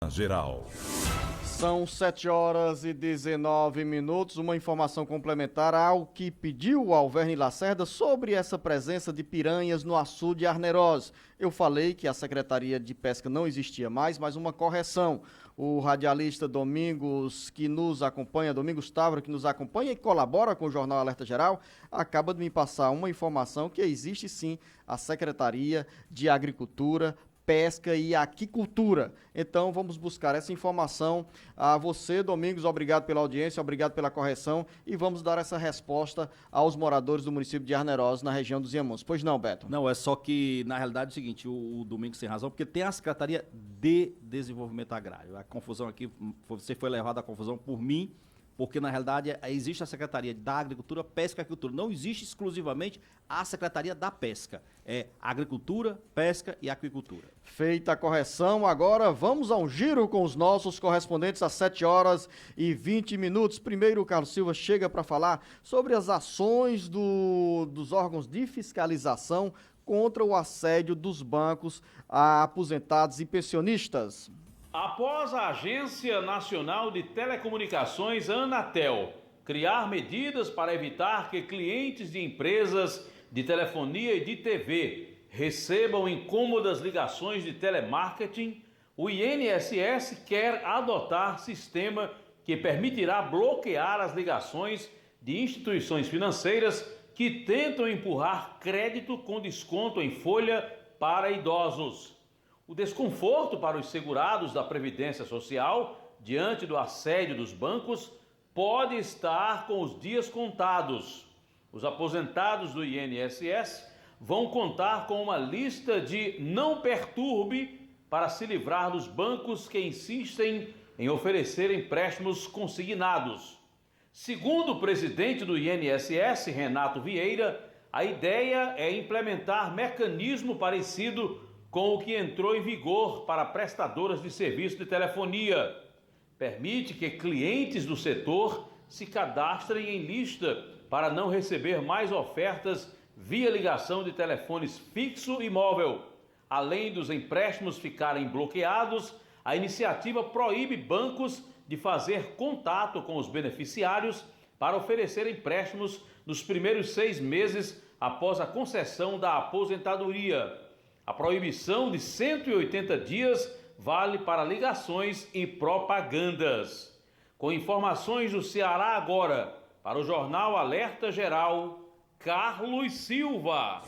Alerta Geral. São 7h19. Uma informação complementar ao que pediu o Alverne Lacerda sobre essa presença de piranhas no açude Arneroz. Eu falei que a Secretaria de Pesca não existia mais, mas uma correção. O radialista Domingos Távora, que nos acompanha e colabora com o Jornal Alerta Geral, acaba de me passar uma informação que existe sim a Secretaria de Agricultura, Pesca e Aquicultura. Então vamos buscar essa informação a você, Domingos, obrigado pela audiência, obrigado pela correção e vamos dar essa resposta aos moradores do município de Arneroz, na região dos Inhamuns. Pois não, Beto? Não, é só que na realidade é o seguinte, o Domingos tem razão, porque tem a Secretaria de Desenvolvimento Agrário. A confusão aqui, você foi levado à confusão por mim, porque na realidade existe a Secretaria da Agricultura, Pesca e Aquicultura. Não existe exclusivamente a Secretaria da Pesca. É Agricultura, Pesca e Aquicultura. Feita a correção, agora vamos a um giro com os nossos correspondentes às 7h20. Primeiro, o Carlos Silva chega para falar sobre as ações dos órgãos de fiscalização contra o assédio dos bancos a aposentados e pensionistas. Após a Agência Nacional de Telecomunicações, a Anatel, criar medidas para evitar que clientes de empresas de telefonia e de TV recebam incômodas ligações de telemarketing, o INSS quer adotar sistema que permitirá bloquear as ligações de instituições financeiras que tentam empurrar crédito com desconto em folha para idosos. O desconforto para os segurados da Previdência Social, diante do assédio dos bancos, pode estar com os dias contados. Os aposentados do INSS vão contar com uma lista de não perturbe para se livrar dos bancos que insistem em oferecer empréstimos consignados. Segundo o presidente do INSS, Renato Vieira, a ideia é implementar mecanismo parecido com o que entrou em vigor para prestadoras de serviço de telefonia. Permite que clientes do setor se cadastrem em lista para não receber mais ofertas via ligação de telefones fixo e móvel. Além dos empréstimos ficarem bloqueados, a iniciativa proíbe bancos de fazer contato com os beneficiários para oferecer empréstimos nos primeiros 6 meses após a concessão da aposentadoria. A proibição de 180 dias vale para ligações e propagandas. Com informações do Ceará agora, para o Jornal Alerta Geral, Carlos Silva.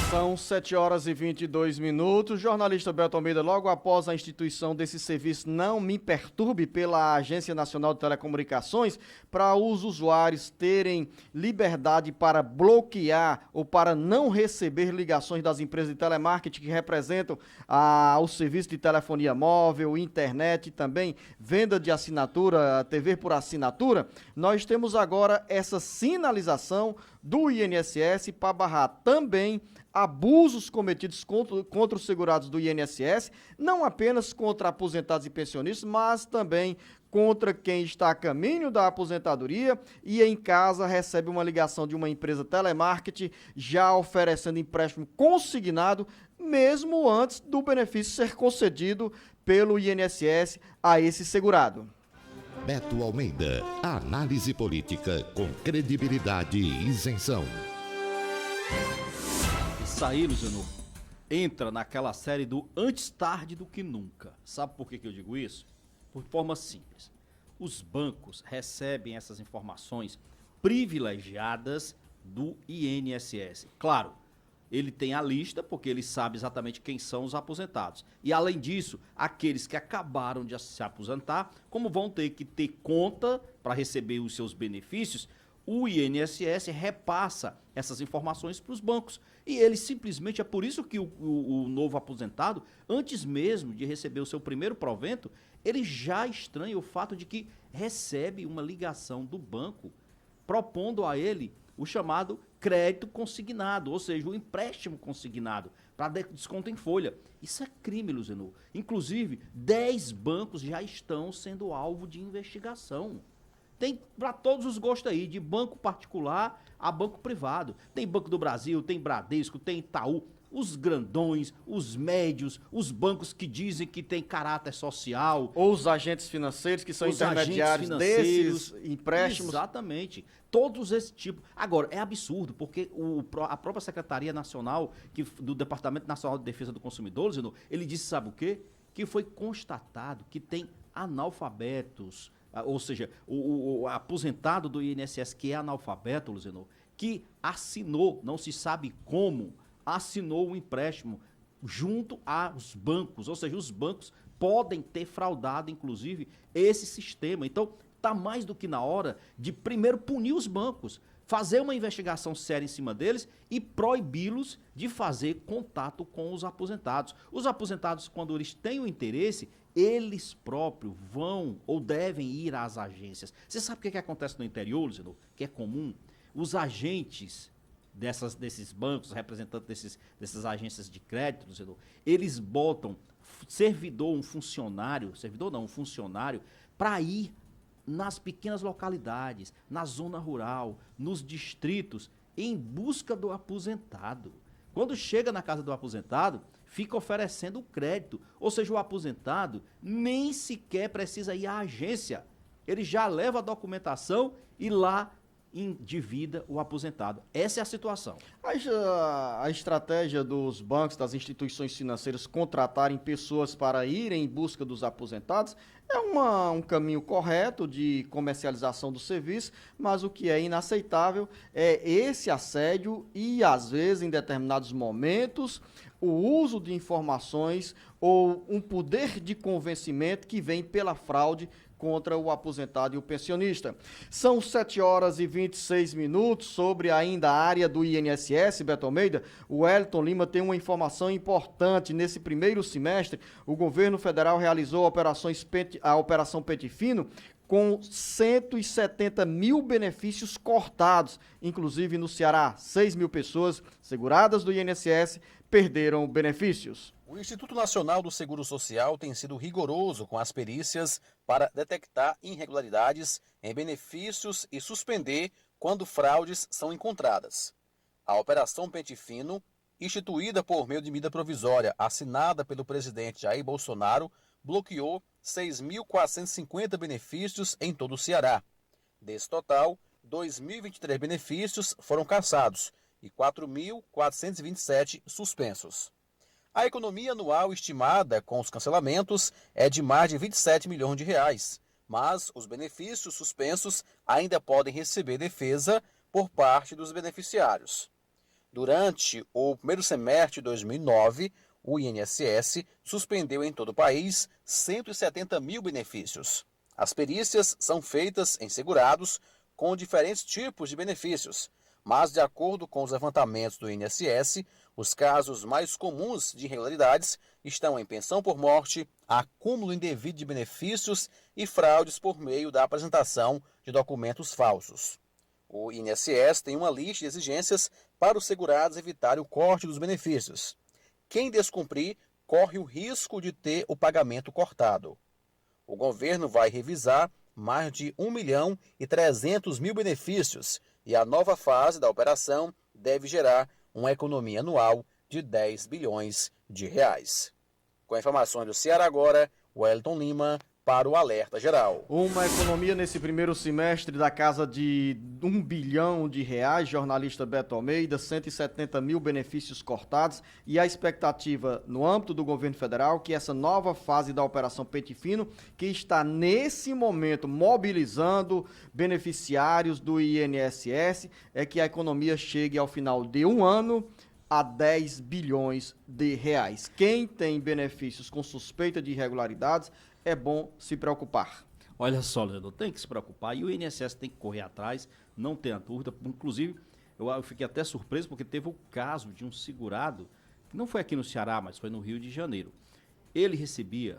São 7h22. Jornalista Beto Almeida, logo após a instituição desse serviço Não Me Perturbe pela Agência Nacional de Telecomunicações, para os usuários terem liberdade para bloquear ou para não receber ligações das empresas de telemarketing que representam o serviço de telefonia móvel, internet e também venda de assinatura, TV por assinatura, nós temos agora essa sinalização do INSS para barrar também abusos cometidos contra os segurados do INSS, não apenas contra aposentados e pensionistas, mas também contra quem está a caminho da aposentadoria e em casa recebe uma ligação de uma empresa telemarketing já oferecendo empréstimo consignado, mesmo antes do benefício ser concedido pelo INSS a esse segurado. Beto Almeida, análise política com credibilidade e isenção. Isso aí, Luciano, entra naquela série do antes tarde do que nunca. Sabe por que eu digo isso? Por forma simples. Os bancos recebem essas informações privilegiadas do INSS. Claro, ele tem a lista, porque ele sabe exatamente quem são os aposentados. E, além disso, aqueles que acabaram de se aposentar, como vão ter que ter conta para receber os seus benefícios, o INSS repassa essas informações para os bancos. E ele simplesmente, é por isso que o novo aposentado, antes mesmo de receber o seu primeiro provento, ele já estranha o fato de que recebe uma ligação do banco propondo a ele o chamado crédito consignado, ou seja, o empréstimo consignado para desconto em folha. Isso é crime, Luzenor. Inclusive, 10 bancos já estão sendo alvo de investigação. Tem para todos os gostos aí, de banco particular a banco privado. Tem Banco do Brasil, tem Bradesco, tem Itaú. os grandões, os médios, os bancos que dizem que tem caráter social. Ou os agentes financeiros, que são Os intermediários agentes desses financeiros. empréstimos. Exatamente. Todos esse tipo. Agora, é absurdo, porque a própria Secretaria Nacional, do Departamento Nacional de Defesa do Consumidor, ele disse, sabe o quê? Que foi constatado que tem analfabetos, ou seja, o aposentado do INSS que é analfabeto, Luciano, que assinou, não se sabe como, assinou um empréstimo junto aos bancos, ou seja, os bancos podem ter fraudado, inclusive, esse sistema. Então, está mais do que na hora de primeiro punir os bancos, fazer uma investigação séria em cima deles e proibi-los de fazer contato com os aposentados. Os aposentados, quando eles têm o interesse, eles próprios vão ou devem ir às agências. Você sabe o que acontece no interior, Luciano? Que é comum? Os agentes desses bancos, representantes dessas agências de crédito, Luciano, eles botam um funcionário para ir nas pequenas localidades, na zona rural, nos distritos, em busca do aposentado. Quando chega na casa do aposentado, fica oferecendo crédito. Ou seja, o aposentado nem sequer precisa ir à agência. Ele já leva a documentação e lá endivida o aposentado. Essa é a situação. A estratégia dos bancos, das instituições financeiras contratarem pessoas para irem em busca dos aposentados é um caminho correto de comercialização do serviço, mas o que é inaceitável é esse assédio e, às vezes, em determinados momentos, o uso de informações ou um poder de convencimento que vem pela fraude contra o aposentado e o pensionista. São 7h26. Sobre ainda a área do INSS, Beto Almeida, o Wellington Lima tem uma informação importante. Nesse primeiro semestre, o governo federal realizou a Operação Pente Fino com 170 mil benefícios cortados, inclusive no Ceará. 6 mil pessoas seguradas do INSS perderam benefícios. O Instituto Nacional do Seguro Social tem sido rigoroso com as perícias para detectar irregularidades em benefícios e suspender quando fraudes são encontradas. A Operação Pente Fino, instituída por meio de medida provisória assinada pelo presidente Jair Bolsonaro, bloqueou 6.450 benefícios em todo o Ceará. Desse total, 2.023 benefícios foram cassados e 4.427 suspensos. A economia anual estimada com os cancelamentos é de mais de 27 milhões de reais, mas os benefícios suspensos ainda podem receber defesa por parte dos beneficiários. Durante o primeiro semestre de 2009, o INSS suspendeu em todo o país 170 mil benefícios. As perícias são feitas em segurados com diferentes tipos de benefícios, mas, de acordo com os levantamentos do INSS, os casos mais comuns de irregularidades estão em pensão por morte, acúmulo indevido de benefícios e fraudes por meio da apresentação de documentos falsos. O INSS tem uma lista de exigências para os segurados evitarem o corte dos benefícios. Quem descumprir corre o risco de ter o pagamento cortado. O governo vai revisar mais de 1.300.000 benefícios e a nova fase da operação deve gerar uma economia anual de 10 bilhões de reais. Com informações do Ceará Agora, Wellington Lima para o Alerta Geral. Uma economia nesse primeiro semestre da casa de 1 bilhão de reais, jornalista Beto Almeida, 170 mil benefícios cortados e a expectativa no âmbito do governo federal que essa nova fase da Operação Pente Fino, que está nesse momento mobilizando beneficiários do INSS, é que a economia chegue ao final de um ano a 10 bilhões de reais. Quem tem benefícios com suspeita de irregularidades, é bom se preocupar. Olha só, Leandro, tem que se preocupar e o INSS tem que correr atrás, não tenha dúvida. Inclusive, eu fiquei até surpreso porque teve o caso de um segurado, que não foi aqui no Ceará, mas foi no Rio de Janeiro. Ele recebe,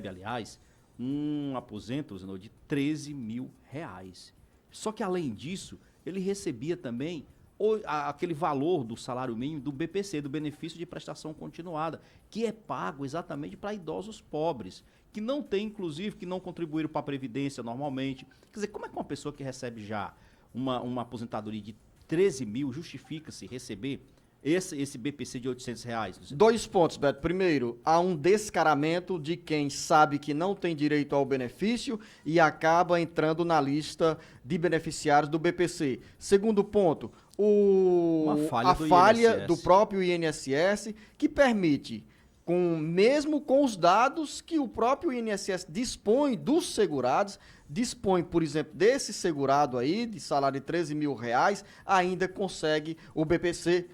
aliás, um aposento de 13 mil reais. Só que, além disso, ele recebia também aquele valor do salário mínimo do BPC, do benefício de prestação continuada, que é pago exatamente para idosos pobres, que não tem, inclusive, que não contribuíram para a Previdência normalmente. Quer dizer, como é que uma pessoa que recebe já uma aposentadoria de 13 mil justifica-se receber esse BPC de R$800? 2 pontos, Beto. Primeiro, há um descaramento de quem sabe que não tem direito ao benefício e acaba entrando na lista de beneficiários do BPC. Segundo ponto, a falha do próprio INSS, que permite, mesmo com os dados que o próprio INSS dispõe dos segurados, dispõe, por exemplo, desse segurado aí, de salário de R$13 mil, ainda concede o BPC.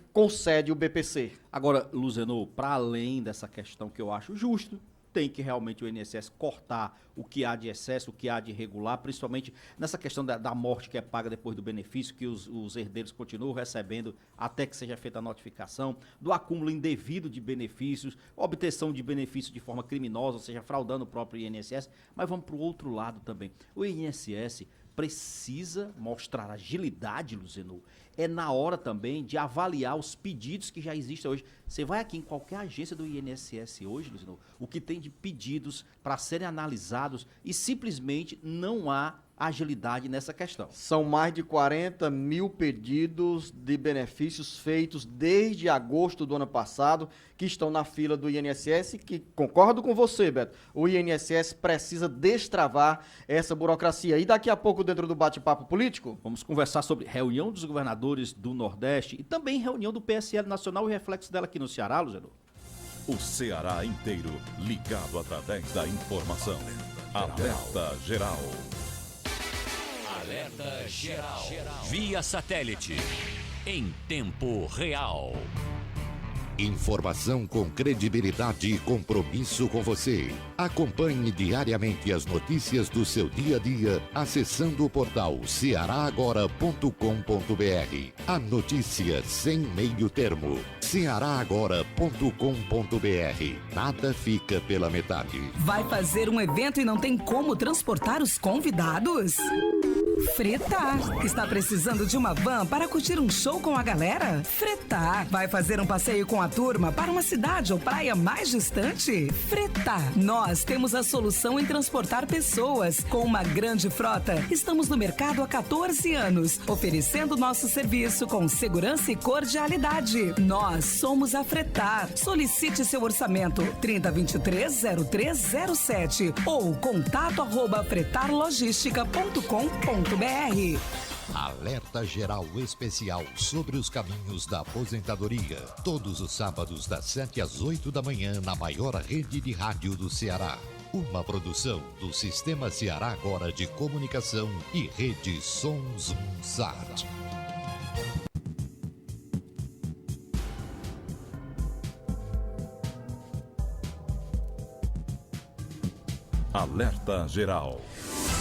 Agora, Luzenor, para além dessa questão que eu acho justo, tem que realmente o INSS cortar o que há de excesso, o que há de irregular, principalmente nessa questão da morte que é paga depois do benefício, que os herdeiros continuam recebendo até que seja feita a notificação, do acúmulo indevido de benefícios, obtenção de benefícios de forma criminosa, ou seja, fraudando o próprio INSS. Mas vamos para o outro lado também. O INSS precisa mostrar agilidade, Luzenor. É na hora também de avaliar os pedidos que já existem hoje. Você vai aqui em qualquer agência do INSS hoje, Luzenor, o que tem de pedidos para serem analisados e simplesmente não há agilidade nessa questão. São mais de 40 mil pedidos de benefícios feitos desde agosto do ano passado que estão na fila do INSS, que concordo com você, Beto, o INSS precisa destravar essa burocracia. E daqui a pouco, dentro do bate-papo político, vamos conversar sobre reunião dos governadores do Nordeste e também reunião do PSL Nacional e reflexo dela aqui no Ceará, Luzenor. O Ceará inteiro ligado através da informação. Alerta Geral. Alerta Geral. Via satélite. Em tempo real. Informação com credibilidade e compromisso com você. Acompanhe diariamente as notícias do seu dia a dia acessando o portal cearagora.com.br. A notícia sem meio termo. cearagora.com.br. Nada fica pela metade. Vai fazer um evento e não tem como transportar os convidados? Fretar. Está precisando de uma van para curtir um show com a galera? Fretar. Vai fazer um passeio com a turma para uma cidade ou praia mais distante? Fretar. Nós temos a solução em transportar pessoas. Com uma grande frota, estamos no mercado há 14 anos, oferecendo nosso serviço com segurança e cordialidade. Nós somos a Fretar. Solicite seu orçamento 3023-0307 ou contato@fretarlogistica.com.br. Alerta Geral Especial sobre os caminhos da aposentadoria. Todos os sábados das 7 às 8 da manhã na maior rede de rádio do Ceará. Uma produção do Sistema Ceará Agora de Comunicação e Rede Sons Sat. Alerta Geral.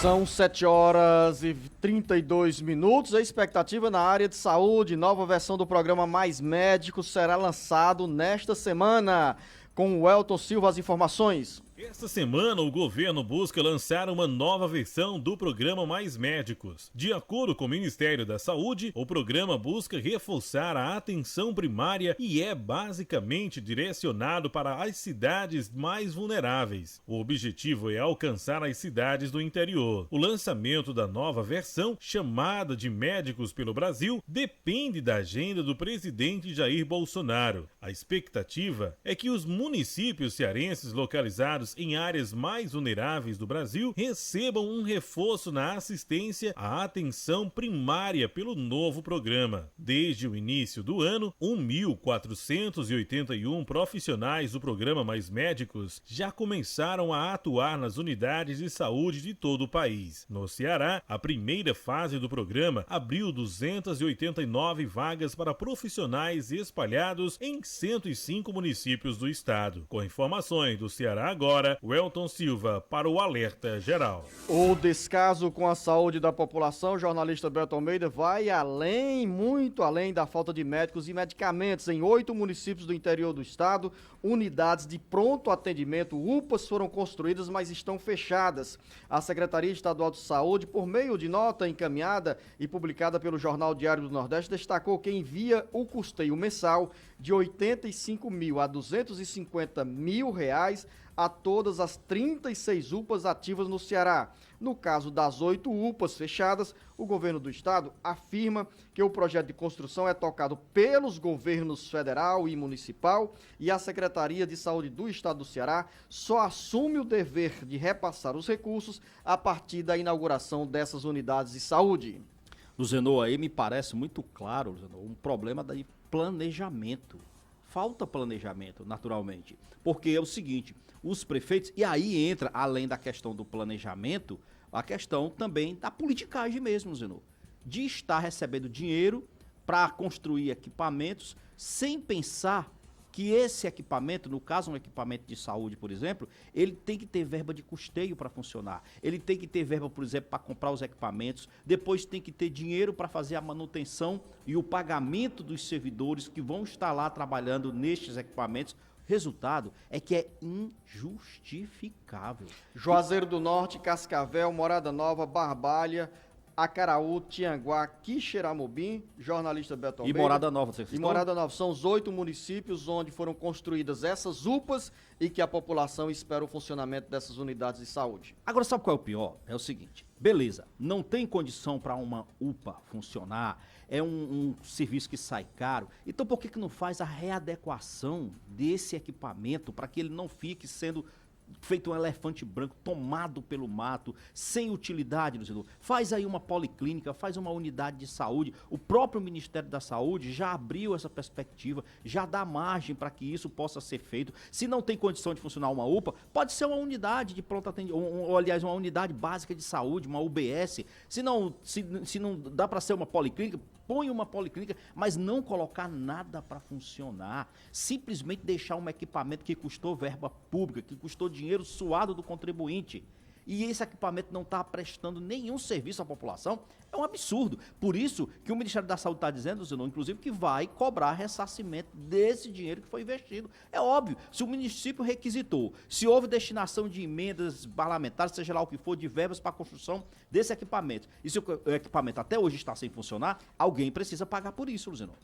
São 7 horas e 32 minutos. A expectativa na área de saúde, nova versão do programa Mais Médicos será lançado nesta semana. Com o Elton Silva, as informações. Esta semana, o governo busca lançar uma nova versão do programa Mais Médicos. De acordo com o Ministério da Saúde, o programa busca reforçar a atenção primária e é basicamente direcionado para as cidades mais vulneráveis. O objetivo é alcançar as cidades do interior. O lançamento da nova versão, chamada de Médicos pelo Brasil, depende da agenda do presidente Jair Bolsonaro. A expectativa é que os municípios cearenses localizados em áreas mais vulneráveis do Brasil recebam um reforço na assistência à atenção primária pelo novo programa. Desde o início do ano, 1.481 profissionais do programa Mais Médicos já começaram a atuar nas unidades de saúde de todo o país. No Ceará, a primeira fase do programa abriu 289 vagas para profissionais espalhados em 105 municípios do estado. Com informações do Ceará Agora, Welton Silva para o Alerta Geral. O descaso com a saúde da população, o jornalista Beto Almeida, vai além, muito além da falta de médicos e medicamentos. Em 8 municípios do interior do estado, unidades de pronto atendimento, UPAs, foram construídas, mas estão fechadas. A Secretaria Estadual de Saúde, por meio de nota encaminhada e publicada pelo Jornal Diário do Nordeste, destacou que envia o custeio mensal de R$ 85 mil a R$ 250 mil a todas as 36 UPAs ativas no Ceará. No caso das 8 UPAs fechadas, o governo do estado afirma que o projeto de construção é tocado pelos governos federal e municipal e a Secretaria de Saúde do estado do Ceará só assume o dever de repassar os recursos a partir da inauguração dessas unidades de saúde. Luzenor, aí me parece muito claro, Luzenor, um problema de planejamento. Falta planejamento, naturalmente. Porque é o seguinte, os prefeitos, e aí entra, além da questão do planejamento, a questão também da politicagem mesmo, Zenor. De estar recebendo dinheiro para construir equipamentos sem pensar que esse equipamento, no caso um equipamento de saúde, por exemplo, ele tem que ter verba de custeio para funcionar. Ele tem que ter verba, por exemplo, para comprar os equipamentos. Depois tem que ter dinheiro para fazer a manutenção e o pagamento dos servidores que vão estar lá trabalhando nestes equipamentos. Resultado é que é injustificável. Juazeiro do Norte, Cascavel, Morada Nova, Barbalha, Acaraú, Tianguá, Quixeramobim, jornalista Beto Almeida. E Morada Nova, você E Morada Nova. São os 8 municípios onde foram construídas essas UPAs e que a população espera o funcionamento dessas unidades de saúde. Agora, sabe qual é o pior? É o seguinte, beleza, não tem condição para uma UPA funcionar, é um serviço que sai caro, então por que não faz a readequação desse equipamento para que ele não fique sendo feito um elefante branco, tomado pelo mato, sem utilidade, Luciano? Faz aí uma policlínica, faz uma unidade de saúde. O próprio Ministério da Saúde já abriu essa perspectiva, já dá margem para que isso possa ser feito. Se não tem condição de funcionar uma UPA, pode ser uma unidade de pronto atendimento, ou aliás, uma unidade básica de saúde, uma UBS. Se não dá para ser uma policlínica, põe uma policlínica, mas não colocar nada para funcionar. Simplesmente deixar um equipamento que custou verba pública, que custou dinheiro suado do contribuinte. E esse equipamento não está prestando nenhum serviço à população, é um absurdo. Por isso que o Ministério da Saúde está dizendo, Zenon, inclusive, que vai cobrar ressarcimento desse dinheiro que foi investido. É óbvio, se o município requisitou, se houve destinação de emendas parlamentares, seja lá o que for, de verbas para a construção desse equipamento, e se o equipamento até hoje está sem funcionar, alguém precisa pagar por isso, Zenon.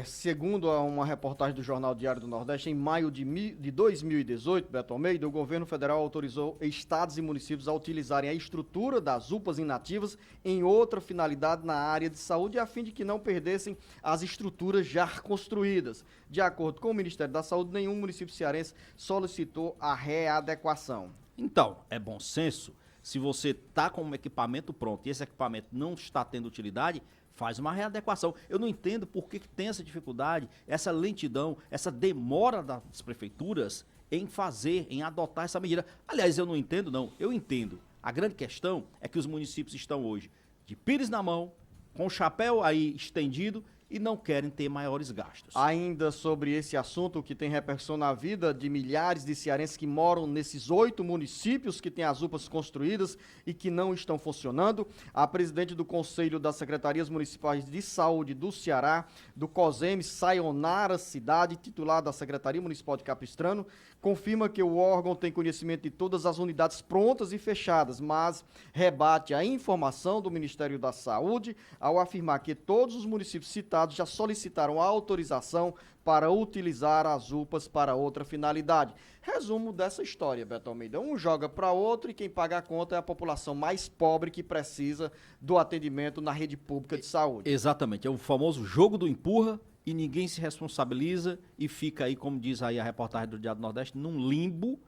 Segundo uma reportagem do Jornal Diário do Nordeste, em maio de 2018, Beto Almeida, o governo federal autorizou estados e municípios a utilizarem a estrutura das UPAs inativas em outra finalidade na área de saúde, a fim de que não perdessem as estruturas já construídas. De acordo com o Ministério da Saúde, nenhum município cearense solicitou a readequação. Então, é bom senso, se você está com um equipamento pronto e esse equipamento não está tendo utilidade, faz uma readequação. Eu não entendo por que tem essa dificuldade, essa lentidão, essa demora das prefeituras em adotar essa medida. Aliás, eu não entendo, não. Eu entendo. A grande questão é que os municípios estão hoje de pires na mão, com o chapéu aí estendido e não querem ter maiores gastos. Ainda sobre esse assunto que tem repercussão na vida de milhares de cearenses que moram nesses 8 municípios que têm as UPAs construídas e que não estão funcionando, a presidente do Conselho das Secretarias Municipais de Saúde do Ceará, do COSEM, Sayonara Cidade, titular da Secretaria Municipal de Capistrano, confirma que o órgão tem conhecimento de todas as unidades prontas e fechadas, mas rebate a informação do Ministério da Saúde ao afirmar que todos os municípios citados já solicitaram a autorização para utilizar as UPAs para outra finalidade. Resumo dessa história, Beto Almeida. Um joga para outro e quem paga a conta é a população mais pobre que precisa do atendimento na rede pública de saúde. Exatamente, é o famoso jogo do empurra e ninguém se responsabiliza e fica aí, como diz aí a reportagem do Diário do Nordeste, num limbo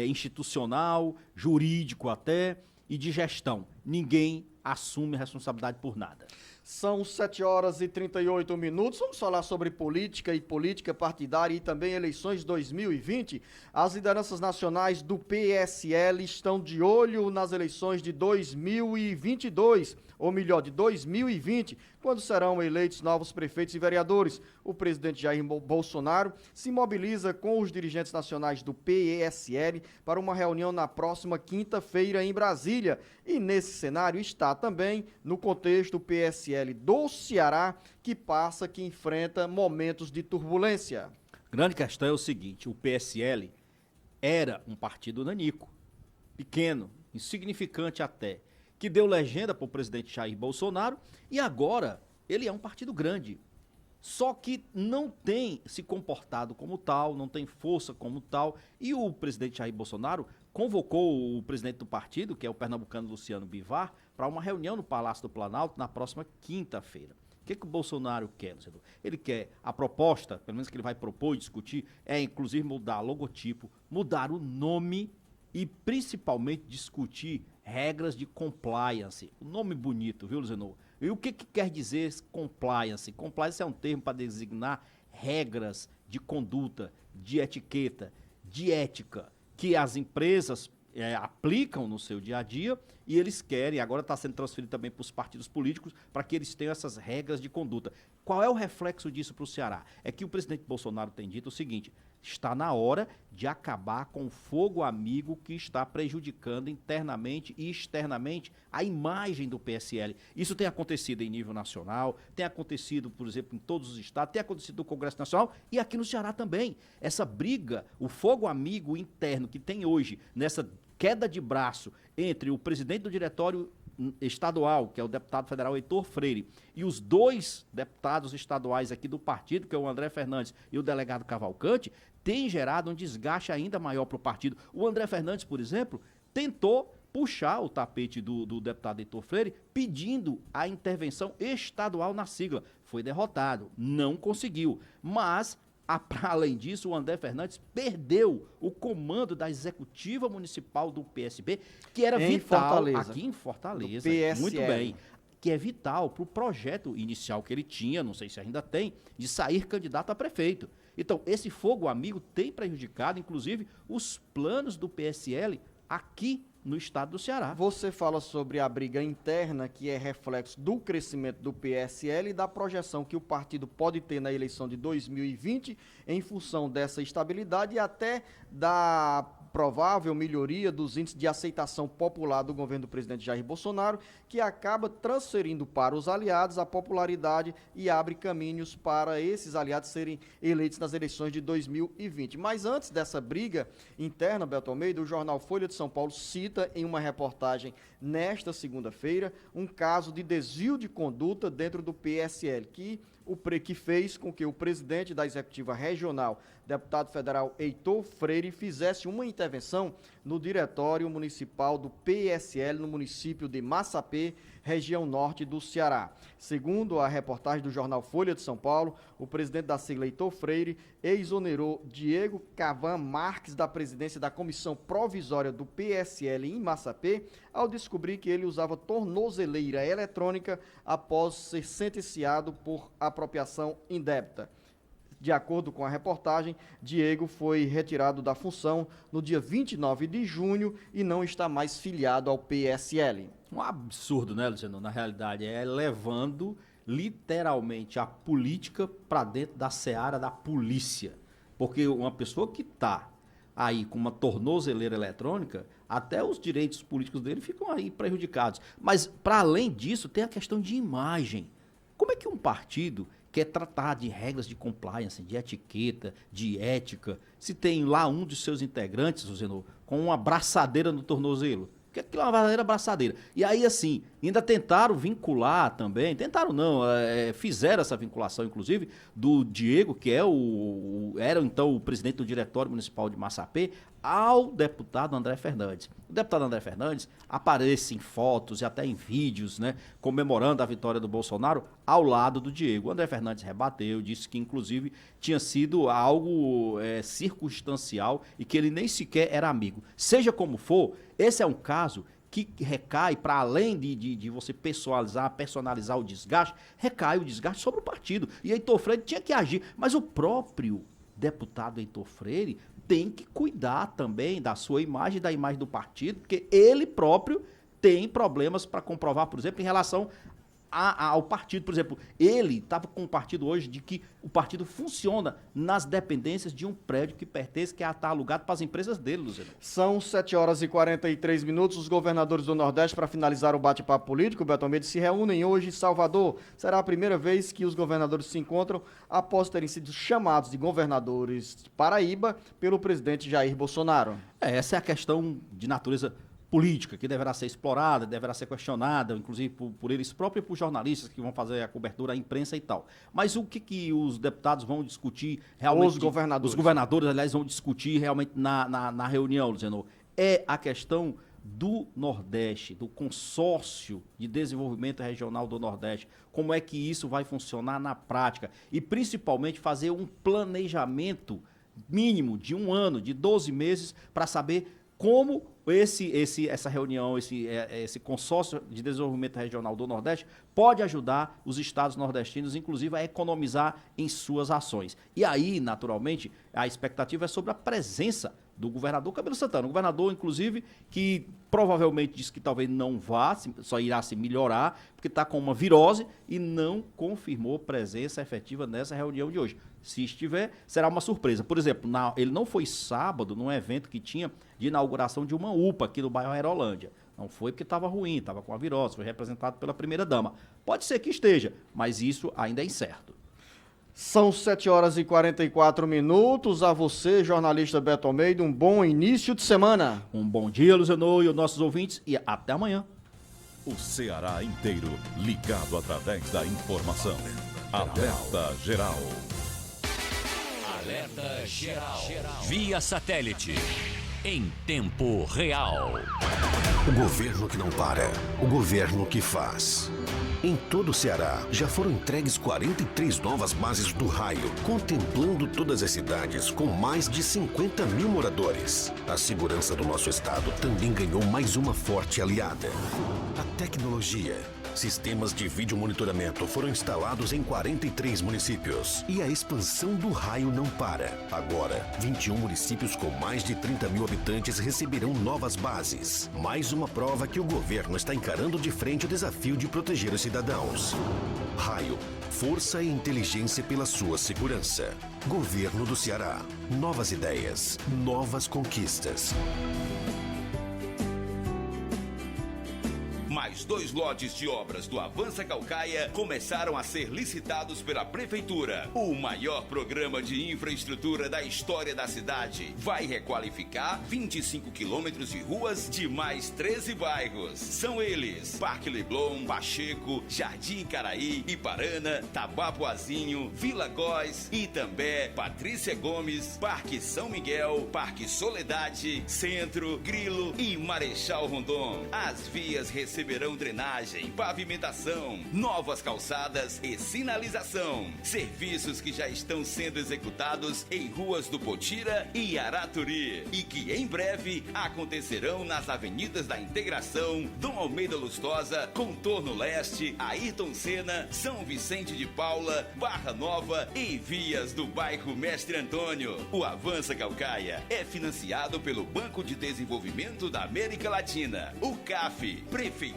institucional, jurídico até, e de gestão. Ninguém assume responsabilidade por nada. São 7h38. Vamos falar sobre política e política partidária e também eleições 2020. As lideranças nacionais do PSL estão de olho nas eleições de 2022, ou melhor, de 2020, quando serão eleitos novos prefeitos e vereadores. O presidente Jair Bolsonaro se mobiliza com os dirigentes nacionais do PSL para uma reunião na próxima quinta-feira em Brasília. E nesse cenário está também, no contexto, o PSL do Ceará, que enfrenta momentos de turbulência. Grande questão é o seguinte, o PSL era um partido nanico, pequeno, insignificante até, que deu legenda para o presidente Jair Bolsonaro e agora ele é um partido grande. só que não tem se comportado como tal, não tem força como tal, e o presidente Jair Bolsonaro convocou o presidente do partido, que é o pernambucano Luciano Bivar, para uma reunião no Palácio do Planalto na próxima quinta-feira. O que o Bolsonaro quer, Luciano? Ele quer, a proposta, pelo menos que ele vai propor e discutir, é inclusive mudar logotipo, mudar o nome e principalmente discutir regras de compliance. O nome bonito, viu, Luciano? E o que quer dizer compliance? Compliance é um termo para designar regras de conduta, de etiqueta, de ética, que as empresas aplicam no seu dia a dia e eles querem, agora está sendo transferido também para os partidos políticos, para que eles tenham essas regras de conduta. Qual é o reflexo disso para o Ceará? É que o presidente Bolsonaro tem dito o seguinte: está na hora de acabar com o fogo amigo que está prejudicando internamente e externamente a imagem do PSL. Isso tem acontecido em nível nacional, tem acontecido, por exemplo, em todos os estados, tem acontecido no Congresso Nacional e aqui no Ceará também. Essa briga, o fogo amigo interno que tem hoje, nessa queda de braço entre o presidente do diretório estadual, que é o deputado federal Heitor Freire, e os dois deputados estaduais aqui do partido, que é o André Fernandes e o delegado Cavalcante, tem gerado um desgaste ainda maior para o partido. O André Fernandes, por exemplo, tentou puxar o tapete do deputado Heitor Freire, pedindo a intervenção estadual na sigla. Foi derrotado, não conseguiu, mas para além disso, o André Fernandes perdeu o comando da executiva municipal do PSB, que era vital aqui em Fortaleza, muito bem, que é vital para o projeto inicial que ele tinha, não sei se ainda tem, de sair candidato a prefeito. Então, esse fogo amigo tem prejudicado, inclusive, os planos do PSL aqui no estado do Ceará. Você fala sobre a briga interna, que é reflexo do crescimento do PSL e da projeção que o partido pode ter na eleição de 2020 em função dessa estabilidade e até da provável melhoria dos índices de aceitação popular do governo do presidente Jair Bolsonaro, que acaba transferindo para os aliados a popularidade e abre caminhos para esses aliados serem eleitos nas eleições de 2020. Mas antes dessa briga interna, Beto Almeida, o jornal Folha de São Paulo cita em uma reportagem nesta segunda-feira um caso de desvio de conduta dentro do PSL, que fez com que o presidente da executiva regional, deputado federal Heitor Freire, fizesse uma intervenção no diretório municipal do PSL no município de Massapê, região norte do Ceará. Segundo a reportagem do jornal Folha de São Paulo, o presidente da sigla Heitor Freire exonerou Diego Cavan Marques da presidência da comissão provisória do PSL em Massapê ao descobrir que ele usava tornozeleira eletrônica após ser sentenciado por apropriação indébita. De acordo com a reportagem, Diego foi retirado da função no dia 29 de junho e não está mais filiado ao PSL. Um absurdo, né, Luciano? Na realidade, é levando literalmente a política para dentro da seara da polícia. Porque uma pessoa que está aí com uma tornozeleira eletrônica, até os direitos políticos dele ficam aí prejudicados. Mas, para além disso, tem a questão de imagem. Como é que um partido quer tratar de regras de compliance, de etiqueta, de ética, se tem lá um dos seus integrantes, Luciano, com uma braçadeira no tornozelo? Porque aquilo é uma verdadeira braçadeira. E aí, assim, ainda tentaram vincular também, tentaram não, fizeram essa vinculação, inclusive, do Diego, que era então o presidente do Diretório Municipal de Massapê, ao deputado André Fernandes. O deputado André Fernandes aparece em fotos e até em vídeos, né, comemorando a vitória do Bolsonaro ao lado do Diego. O André Fernandes rebateu, disse que inclusive tinha sido algo circunstancial e que ele nem sequer era amigo. Seja como for, esse é um caso que recai, para além de você personalizar o desgaste, recai o desgaste sobre o partido. E Heitor Freire tinha que agir, mas o próprio deputado Heitor Freire tem que cuidar também da sua imagem, da imagem do partido, porque ele próprio tem problemas para comprovar, por exemplo, em relação ao partido. Por exemplo, ele estava com o partido hoje de que o partido funciona nas dependências de um prédio que pertence, que está alugado para as empresas dele, Luciano. São 7h43. Os governadores do Nordeste, para finalizar o bate-papo político, Beto Almeida, se reúnem hoje em Salvador. Será a primeira vez que os governadores se encontram após terem sido chamados de governadores de Paraíba pelo presidente Jair Bolsonaro. Essa é a questão de natureza política que deverá ser explorada, deverá ser questionada, inclusive por eles próprios e por jornalistas que vão fazer a cobertura à imprensa e tal. Mas o que os deputados vão discutir realmente... Os governadores. Os governadores, aliás, vão discutir realmente na reunião, Luciano, é a questão do Nordeste, do consórcio de desenvolvimento regional do Nordeste, como é que isso vai funcionar na prática e principalmente fazer um planejamento mínimo de 1 ano, de 12 meses, para saber como essa reunião, esse consórcio de desenvolvimento regional do Nordeste pode ajudar os estados nordestinos, inclusive, a economizar em suas ações. E aí, naturalmente, a expectativa é sobre a presença do governador Camilo Santana. O governador, inclusive, que provavelmente disse que talvez não vá, só irá se melhorar, porque está com uma virose e não confirmou presença efetiva nessa reunião de hoje. Se estiver, será uma surpresa. Por exemplo, ele não foi sábado num evento que tinha de inauguração de uma UPA aqui no bairro Aerolândia. Não foi porque estava ruim, estava com a virose, foi representado pela primeira-dama. Pode ser que esteja, mas isso ainda é incerto. São 7h44. A você, jornalista Beto Almeida, um bom início de semana. Um bom dia, Luciano, e os nossos ouvintes, e até amanhã. O Ceará inteiro ligado através da informação. Alerta Geral. Alerta Geral. Via satélite. Em tempo real. O governo que não para. O governo que faz. Em todo o Ceará, já foram entregues 43 novas bases do Raio, contemplando todas as cidades com mais de 50 mil moradores. A segurança do nosso estado também ganhou mais uma forte aliada. A tecnologia. Sistemas de vídeo monitoramento foram instalados em 43 municípios. E a expansão do Raio não para. Agora, 21 municípios com mais de 30 mil habitantes receberão novas bases. Mais uma prova que o governo está encarando de frente o desafio de proteger os cidadãos. Raio, força e inteligência pela sua segurança. Governo do Ceará. Novas ideias, novas conquistas. Mais 2 lotes de obras do Avança Caucaia começaram a ser licitados pela Prefeitura. O maior programa de infraestrutura da história da cidade vai requalificar 25 quilômetros de ruas de mais 13 bairros. São eles: Parque Leblon, Pacheco, Jardim Caraí, Iparana, Tabapuazinho, Vila Góes, Itambé, Patrícia Gomes, Parque São Miguel, Parque Soledade, Centro, Grilo e Marechal Rondon. As vias receberão drenagem, pavimentação, novas calçadas e sinalização. Serviços que já estão sendo executados em ruas do Potira e Araturi e que em breve acontecerão nas avenidas da Integração, Dom Almeida Lustosa, Contorno Leste, Ayrton Senna, São Vicente de Paula, Barra Nova e vias do bairro Mestre Antônio. O Avança Caucaia é financiado pelo Banco de Desenvolvimento da América Latina, o CAF, Prefeitura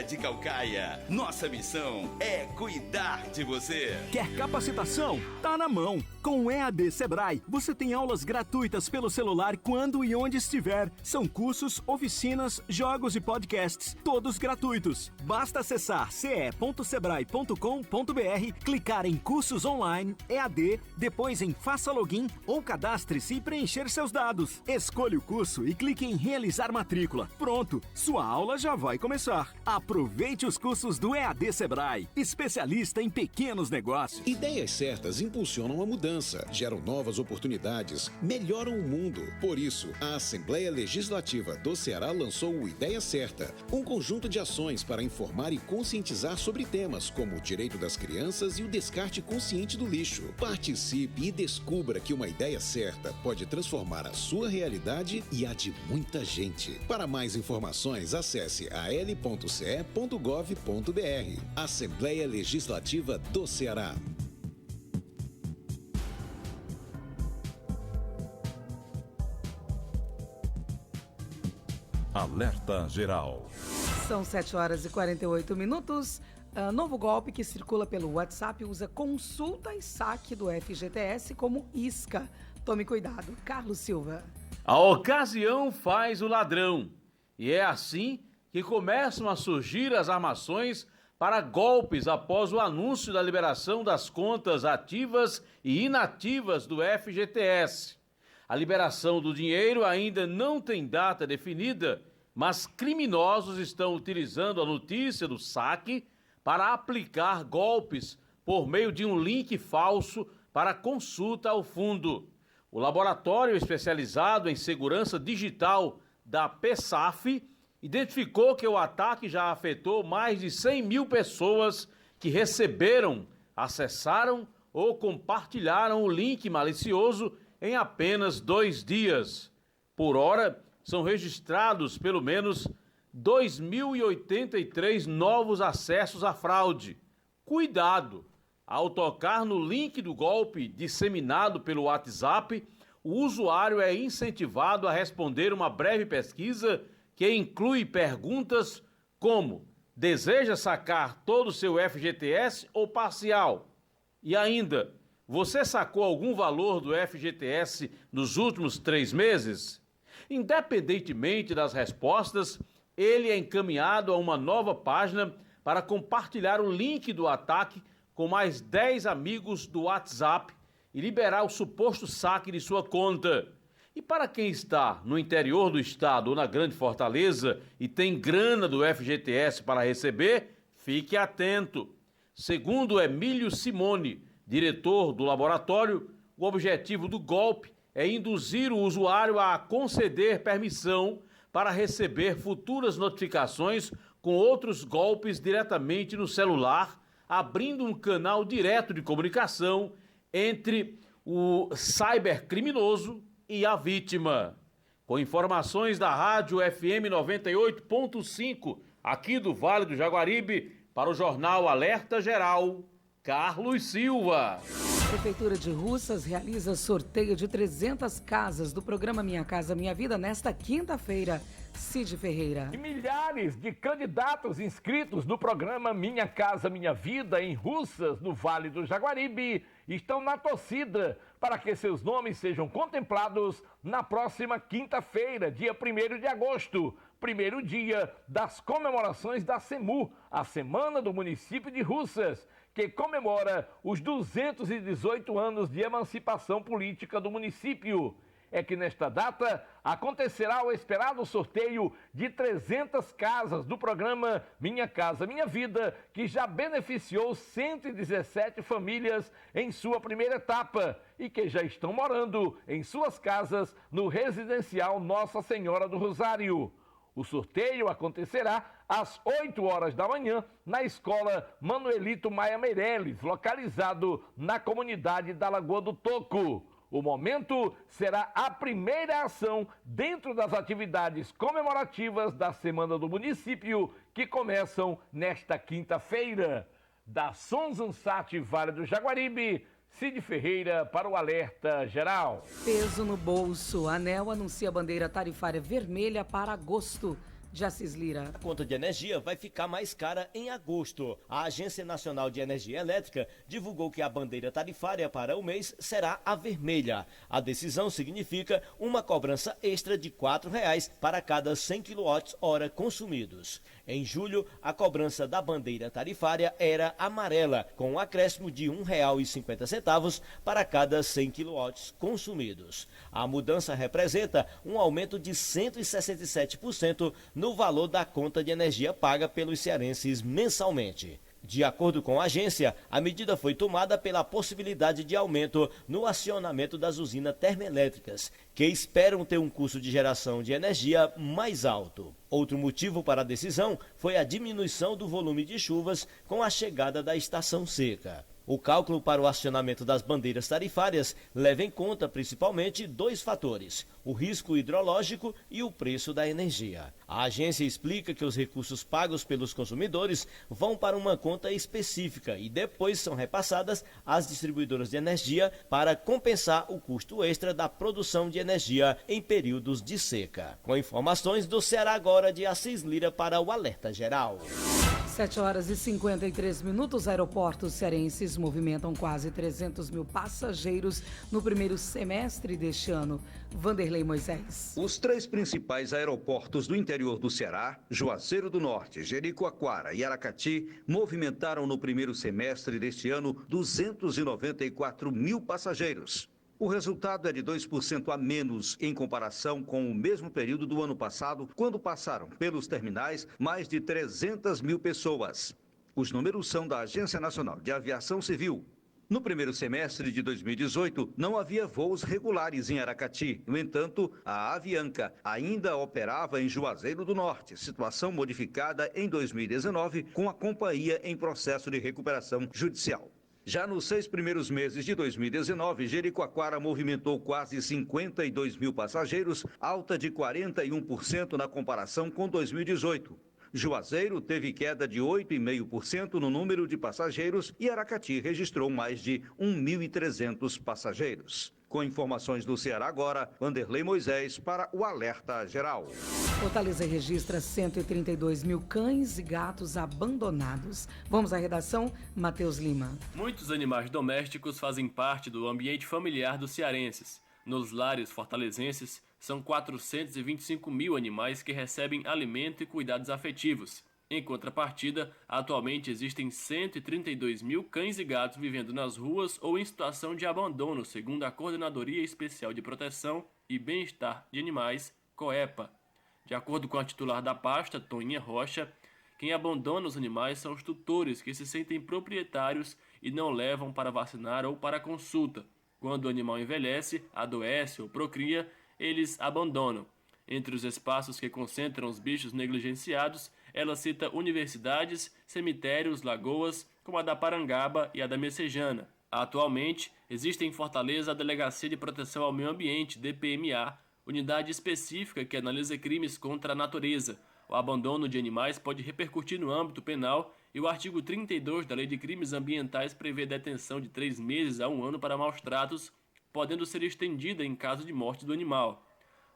de Caucaia. Nossa missão é cuidar de você. Quer capacitação? Tá na mão. Com o EAD Sebrae, você tem aulas gratuitas pelo celular quando e onde estiver. São cursos, oficinas, jogos e podcasts, todos gratuitos. Basta acessar ce.sebrae.com.br, clicar em cursos online, EAD, depois em faça login ou cadastre-se e preencher seus dados. Escolha o curso e clique em realizar matrícula. Pronto, sua aula já vai começar. Aproveite os cursos do EAD Sebrae, especialista em pequenos negócios. Ideias certas impulsionam a mudança, geram novas oportunidades, melhoram o mundo. Por isso, a Assembleia Legislativa do Ceará lançou o Ideia Certa, um conjunto de ações para informar e conscientizar sobre temas como o direito das crianças e o descarte consciente do lixo. Participe e descubra que uma ideia certa pode transformar a sua realidade e a de muita gente. Para mais informações, acesse al.ce.gov.br. Assembleia Legislativa do Ceará. Alerta Geral. São 7h48. Novo golpe que circula pelo WhatsApp usa consulta e saque do FGTS como isca. Tome cuidado. Carlos Silva. A ocasião faz o ladrão. E é assim que começam a surgir as armações para golpes após o anúncio da liberação das contas ativas e inativas do FGTS. A liberação do dinheiro ainda não tem data definida, mas criminosos estão utilizando a notícia do saque para aplicar golpes por meio de um link falso para consulta ao fundo. O laboratório especializado em segurança digital da PSAF identificou que o ataque já afetou mais de 100 mil pessoas que receberam, acessaram ou compartilharam o link malicioso em apenas 2 dias. Por hora, são registrados pelo menos 2.083 novos acessos à fraude. Cuidado! Ao tocar no link do golpe disseminado pelo WhatsApp, o usuário é incentivado a responder uma breve pesquisa que inclui perguntas como: deseja sacar todo o seu FGTS ou parcial? E ainda, você sacou algum valor do FGTS nos últimos 3 meses? Independentemente das respostas, ele é encaminhado a uma nova página para compartilhar o link do ataque com mais 10 amigos do WhatsApp e liberar o suposto saque de sua conta. E para quem está no interior do estado ou na Grande Fortaleza e tem grana do FGTS para receber, fique atento. Segundo Emílio Simone, diretor do laboratório, o objetivo do golpe é induzir o usuário a conceder permissão para receber futuras notificações com outros golpes diretamente no celular, abrindo um canal direto de comunicação entre o cybercriminoso e a vítima. Com informações da Rádio FM 98.5, aqui do Vale do Jaguaribe, para o Jornal Alerta Geral, Carlos Silva. A Prefeitura de Russas realiza sorteio de 300 casas do programa Minha Casa Minha Vida nesta quinta-feira. Cid Ferreira. E milhares de candidatos inscritos no programa Minha Casa Minha Vida em Russas, no Vale do Jaguaribe, estão na torcida para que seus nomes sejam contemplados na próxima quinta-feira, dia 1º de agosto, primeiro dia das comemorações da SEMU, a Semana do Município de Russas, que comemora os 218 anos de emancipação política do município. É que nesta data acontecerá o esperado sorteio de 300 casas do programa Minha Casa Minha Vida, que já beneficiou 117 famílias em sua primeira etapa e que já estão morando em suas casas no residencial Nossa Senhora do Rosário. O sorteio acontecerá às 8 horas da manhã na Escola Manuelito Maia Meireles, localizado na comunidade da Lagoa do Toco. O momento será a primeira ação dentro das atividades comemorativas da Semana do Município, que começam nesta quinta-feira. Da Sonsansat Vale do Jaguaribe, Cid Ferreira para o Alerta Geral. Peso no bolso. A ANEEL anuncia bandeira tarifária vermelha para agosto. Jacis Lira. A conta de energia vai ficar mais cara em agosto. A Agência Nacional de Energia Elétrica divulgou que a bandeira tarifária para o mês será a vermelha. A decisão significa uma cobrança extra de R$ 4,00 para cada 100 kWh consumidos. Em julho, a cobrança da bandeira tarifária era amarela, com um acréscimo de R$ 1,50 para cada 100 kW consumidos. A mudança representa um aumento de 167% no valor da conta de energia paga pelos cearenses mensalmente. De acordo com a agência, a medida foi tomada pela possibilidade de aumento no acionamento das usinas termoelétricas, que esperam ter um custo de geração de energia mais alto. Outro motivo para a decisão foi a diminuição do volume de chuvas com a chegada da estação seca. O cálculo para o acionamento das bandeiras tarifárias leva em conta principalmente 2 fatores: o risco hidrológico e o preço da energia. A agência explica que os recursos pagos pelos consumidores vão para uma conta específica e depois são repassadas às distribuidoras de energia para compensar o custo extra da produção de energia em períodos de seca. Com informações do Ceará agora, de Assis Lira para o Alerta Geral. 7 horas e 53 minutos. Aeroportos cearenses movimentam quase 300 mil passageiros no primeiro semestre deste ano. Vanderlei Moisés. Os 3 principais aeroportos do interior do Ceará, Juazeiro do Norte, Jericoacoara e Aracati, movimentaram no primeiro semestre deste ano 294 mil passageiros. O resultado é de 2% a menos em comparação com o mesmo período do ano passado, quando passaram pelos terminais mais de 300 mil pessoas. Os números são da Agência Nacional de Aviação Civil. No primeiro semestre de 2018, não havia voos regulares em Aracati. No entanto, a Avianca ainda operava em Juazeiro do Norte, situação modificada em 2019 com a companhia em processo de recuperação judicial. Já nos 6 primeiros meses de 2019, Jericoacoara movimentou quase 52 mil passageiros, alta de 41% na comparação com 2018. Juazeiro teve queda de 8,5% no número de passageiros e Aracati registrou mais de 1.300 passageiros. Com informações do Ceará agora, Vanderlei Moisés para o Alerta Geral. Fortaleza registra 132 mil cães e gatos abandonados. Vamos à redação, Matheus Lima. Muitos animais domésticos fazem parte do ambiente familiar dos cearenses. Nos lares fortalezenses, são 425 mil animais que recebem alimento e cuidados afetivos. Em contrapartida, atualmente existem 132 mil cães e gatos vivendo nas ruas ou em situação de abandono, segundo a Coordenadoria Especial de Proteção e Bem-Estar de Animais, COEPA. De acordo com a titular da pasta, Toninha Rocha, quem abandona os animais são os tutores que se sentem proprietários e não levam para vacinar ou para consulta. Quando o animal envelhece, adoece ou procria, eles abandonam. Entre os espaços que concentram os bichos negligenciados, ela cita universidades, cemitérios, lagoas, como a da Parangaba e a da Messejana. Atualmente, existe em Fortaleza a Delegacia de Proteção ao Meio Ambiente, DPMA, unidade específica que analisa crimes contra a natureza. O abandono de animais pode repercutir no âmbito penal e o artigo 32 da Lei de Crimes Ambientais prevê detenção de 3 meses a 1 ano para maus-tratos, podendo ser estendida em caso de morte do animal.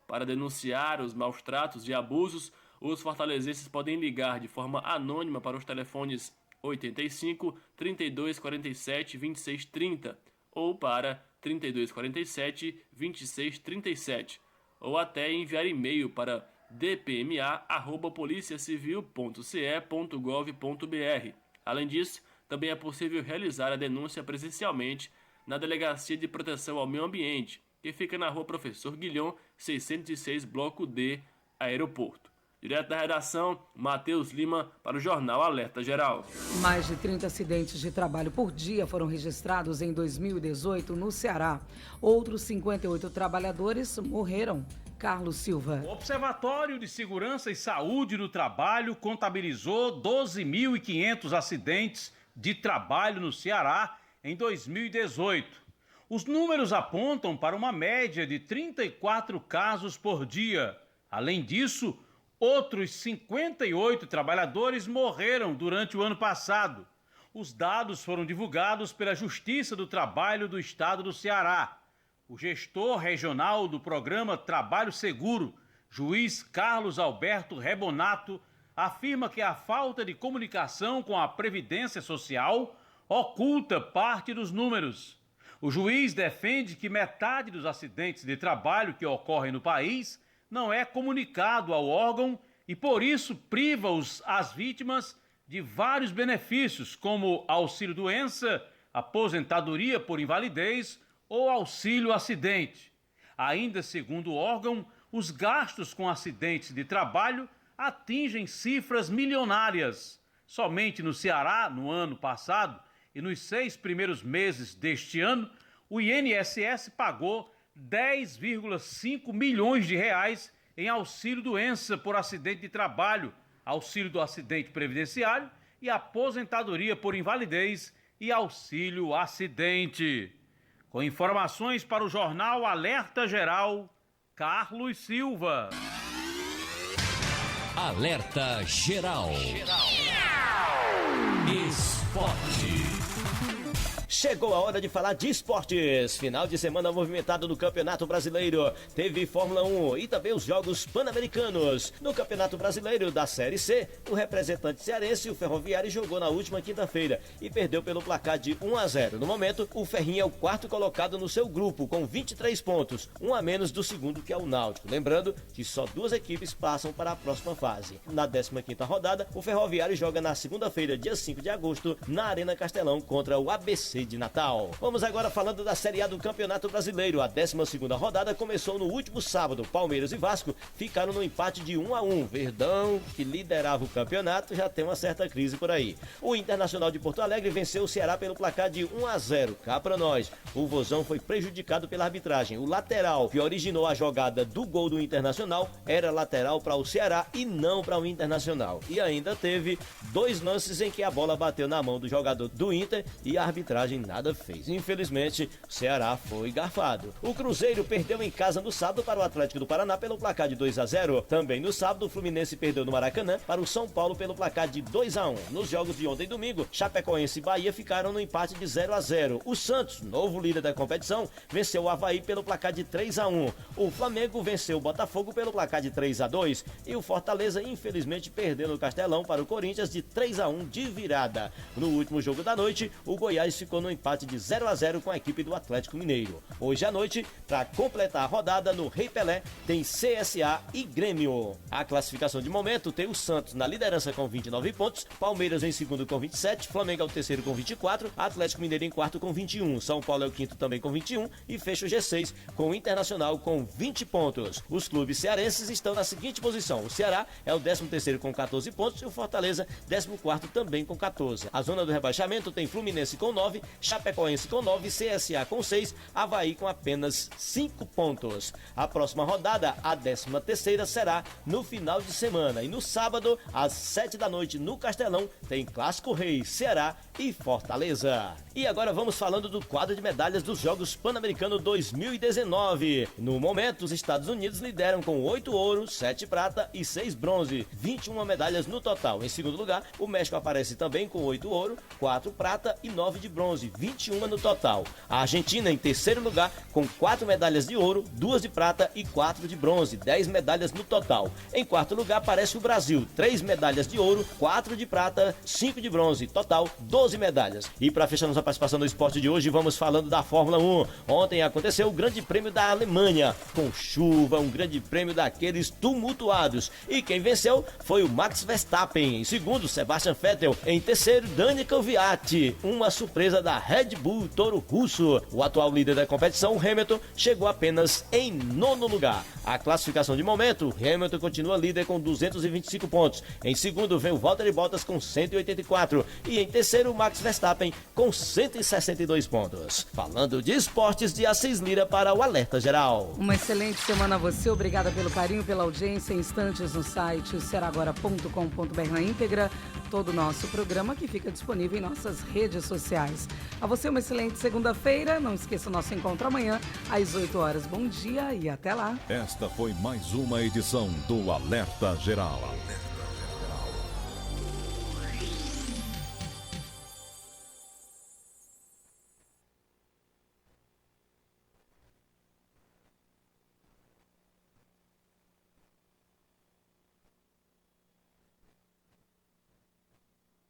Para denunciar os maus-tratos e abusos, os fortalezenses podem ligar de forma anônima para os telefones 85 32 47 26 30 ou para 32 47 26 37 ou até enviar e-mail para dpma@policiacivil.ce.gov.br. Além disso, também é possível realizar a denúncia presencialmente na Delegacia de Proteção ao Meio Ambiente, que fica na Rua Professor Guilhom, 606, Bloco D, Aeroporto. Direto da redação, Matheus Lima para o Jornal Alerta Geral. Mais de 30 acidentes de trabalho por dia foram registrados em 2018 no Ceará. Outros 58 trabalhadores morreram. Carlos Silva. O Observatório de Segurança e Saúde do Trabalho contabilizou 12.500 acidentes de trabalho no Ceará em 2018. Os números apontam para uma média de 34 casos por dia. Além disso, outros 58 trabalhadores morreram durante o ano passado. Os dados foram divulgados pela Justiça do Trabalho do Estado do Ceará. O gestor regional do programa Trabalho Seguro, juiz Carlos Alberto Rebonato, afirma que a falta de comunicação com a Previdência Social oculta parte dos números. O juiz defende que metade dos acidentes de trabalho que ocorrem no país não é comunicado ao órgão e, por isso, priva as vítimas de vários benefícios, como auxílio-doença, aposentadoria por invalidez ou auxílio-acidente. Ainda segundo o órgão, os gastos com acidentes de trabalho atingem cifras milionárias. Somente no Ceará, no ano passado, e nos 6 primeiros meses deste ano, o INSS pagou 10,5 milhões de reais em auxílio-doença por acidente de trabalho, auxílio do acidente previdenciário e aposentadoria por invalidez e auxílio-acidente. Com informações para o Jornal Alerta Geral, Carlos Silva. Alerta Geral. Esporte. Chegou a hora de falar de esportes. Final de semana movimentado no Campeonato Brasileiro. Teve Fórmula 1 e também os Jogos Pan-Americanos. No Campeonato Brasileiro da Série C, o representante cearense, o Ferroviário, jogou na última quinta-feira e perdeu pelo placar de 1-0. No momento, o Ferrinho é o quarto colocado no seu grupo, com 23 pontos, um a menos do segundo, que é o Náutico. Lembrando que só 2 equipes passam para a próxima fase. Na 15ª rodada, o Ferroviário joga na segunda-feira, dia 5 de agosto, na Arena Castelão, contra o ABC cidade de Natal. Vamos agora falando da Série A do Campeonato Brasileiro. A 12ª rodada começou no último sábado. Palmeiras e Vasco ficaram no empate de 1-1. Verdão, que liderava o campeonato, já tem uma certa crise por aí. O Internacional de Porto Alegre venceu o Ceará pelo placar de 1-0. Cá pra nós, o Vozão foi prejudicado pela arbitragem. O lateral que originou a jogada do gol do Internacional era lateral para o Ceará e não para o Internacional. E ainda teve 2 lances em que a bola bateu na mão do jogador do Inter e a arbitragem nada fez. Infelizmente, o Ceará foi garfado. O Cruzeiro perdeu em casa no sábado para o Atlético do Paraná pelo placar de 2-0. Também no sábado, o Fluminense perdeu no Maracanã para o São Paulo pelo placar de 2-1. Nos jogos de ontem e domingo, Chapecoense e Bahia ficaram no empate de 0-0. O Santos, novo líder da competição, venceu o Avaí pelo placar de 3-1. O Flamengo venceu o Botafogo pelo placar de 3-2 e o Fortaleza, infelizmente, perdeu no Castelão para o Corinthians de 3-1 de virada. No último jogo da noite, o Goiás ficou no empate de 0-0 com a equipe do Atlético Mineiro. Hoje à noite, para completar a rodada, no Rei Pelé, tem CSA e Grêmio. A classificação de momento tem o Santos na liderança com 29 pontos, Palmeiras em segundo com 27, Flamengo é o terceiro com 24, Atlético Mineiro em quarto com 21, São Paulo é o quinto também com 21 e fecha o G6 com o Internacional com 20 pontos. Os clubes cearenses estão na seguinte posição: o Ceará é o 13º com 14 pontos e o Fortaleza 14º também com 14. A zona do rebaixamento tem Fluminense com 9, Chapecoense com 9, CSA com 6, Avaí com apenas 5 pontos. A próxima rodada, a 13ª, será no final de semana e no sábado, às 7 da noite no Castelão, tem Clássico Rei, Ceará e Fortaleza. E agora vamos falando do quadro de medalhas dos Jogos Pan-Americano 2019. No momento, os Estados Unidos lideram com 8 ouros, 7 prata e 6 bronze, 21 medalhas no total. Em segundo lugar, o México aparece também com 8 ouro, 4 prata e 9 de bronze, 21 no total. A Argentina em terceiro lugar com 4 medalhas de ouro, 2 de prata e 4 de bronze, 10 medalhas no total. Em quarto lugar aparece o Brasil, 3 medalhas de ouro, 4 de prata, 5 de bronze, total 12 medalhas. E para fechar nossa participação no esporte de hoje, vamos falando da Fórmula 1. Ontem aconteceu o Grande Prêmio da Alemanha, com chuva, um grande prêmio daqueles tumultuados. E quem venceu foi o Max Verstappen. Em segundo, Sebastian Vettel. Em terceiro, Daniel Kvyat, uma surpresa da Red Bull Toro Rosso. O atual líder da competição, Hamilton, chegou apenas em nono lugar. A classificação de momento, Hamilton continua líder com 225 pontos. Em segundo, vem o Valtteri Bottas com 184. E em terceiro, Max Verstappen com 162 pontos. Falando de esportes, de Assis Lira para o Alerta Geral. Uma excelente semana a você, obrigada pelo carinho, pela audiência. Instantes no site seragora.com.br na íntegra, todo o nosso programa que fica disponível em nossas redes sociais. A você uma excelente segunda-feira, não esqueça o nosso encontro amanhã às 8 horas. Bom dia e até lá. Esta foi mais uma edição do Alerta Geral.